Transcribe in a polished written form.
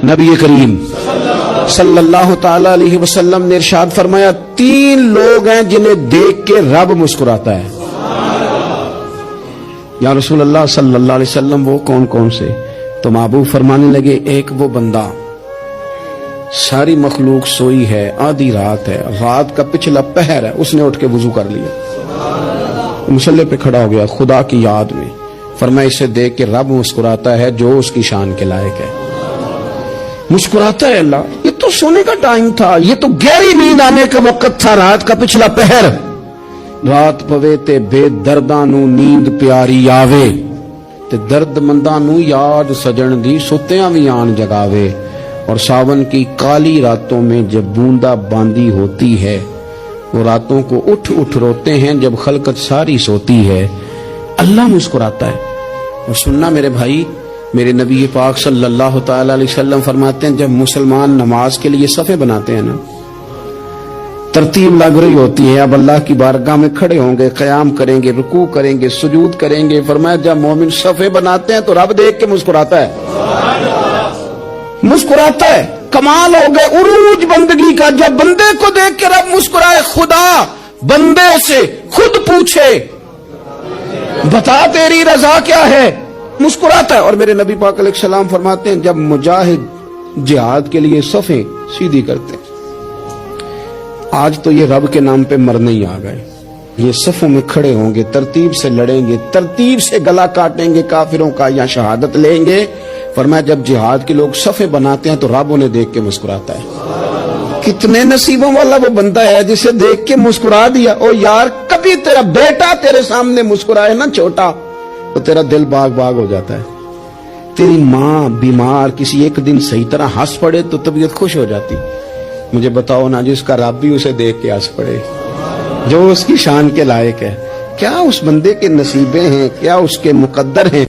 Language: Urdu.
نبی کریم صلی اللہ تعالی علیہ وسلم نے ارشاد فرمایا 3 لوگ ہیں جنہیں دیکھ کے رب مسکراتا ہے۔ یا رسول اللہ صلی اللہ علیہ وسلم وہ کون کون سے؟ تو محبوب فرمانے لگے ایک وہ بندہ ساری مخلوق سوئی ہے، آدھی رات ہے، رات کا پچھلا پہر ہے، اس نے اٹھ کے وضو کر لیا، مصلی پہ کھڑا ہو گیا خدا کی یاد میں، فرمایا اسے دیکھ کے رب مسکراتا ہے جو اس کی شان کے لائق ہے۔ مسکراتا ہے اللہ، یہ تو سونے کا ٹائم تھا، یہ تو گہری نیند آنے کا وقت تھا، رات کا پچھلا پہر، رات پوے تے بے درداں نو نیند پیاری آوے تے درد منداں نو یاد سجن دی ستیاں وی آن جگاوے، اور ساون کی کالی راتوں میں جب بوندا باندی ہوتی ہے وہ راتوں کو اٹھ اٹھ روتے ہیں جب خلقت ساری سوتی ہے، اللہ مسکراتا ہے۔ اور سننا میرے بھائی، میرے نبی پاک صلی اللہ تعالی علیہ وسلم فرماتے ہیں جب مسلمان نماز کے لیے صفیں بناتے ہیں نا، ترتیب لگ رہی ہوتی ہے، اب اللہ کی بارگاہ میں کھڑے ہوں گے، قیام کریں گے، رکوع کریں گے، سجود کریں گے، فرمایا جب مومن صفیں بناتے ہیں تو رب دیکھ کے مسکراتا ہے، مسکراتا ہے۔ کمال ہو گئے عروج بندگی کا، جب بندے کو دیکھ کے رب مسکرائے، خدا بندے سے خود پوچھے بتا تیری رضا کیا ہے، مسکراتا ہے۔ اور میرے نبی پاک علیہ السلام فرماتے ہیں جب مجاہد جہاد کے لیے صفیں سیدھی کرتے ہیں، آج تو یہ رب کے نام پہ مرنے ہی آ گئے، یہ صفوں میں کھڑے ہوں گے، ترتیب سے لڑیں گے، ترتیب سے گلا کاٹیں گے کافروں کا یا شہادت لیں گے۔ فرمایا جب جہاد کے لوگ صفیں بناتے ہیں تو رب انہیں دیکھ کے مسکراتا ہے۔ کتنے نصیبوں والا وہ بندہ ہے جسے دیکھ کے مسکرا دیا۔ او یار کبھی تیرا بیٹا تیرے سامنے مسکرائے نا چھوٹا تو تیرا دل باغ باغ ہو جاتا ہے، تیری ماں بیمار کسی ایک دن صحیح طرح ہنس پڑے تو طبیعت خوش ہو جاتی۔ مجھے بتاؤ نا جس کا رب بھی اسے دیکھ کے ہنس پڑے، جو اس کی شان کے لائق ہے، کیا اس بندے کے نصیبیں ہیں، کیا اس کے مقدر ہیں۔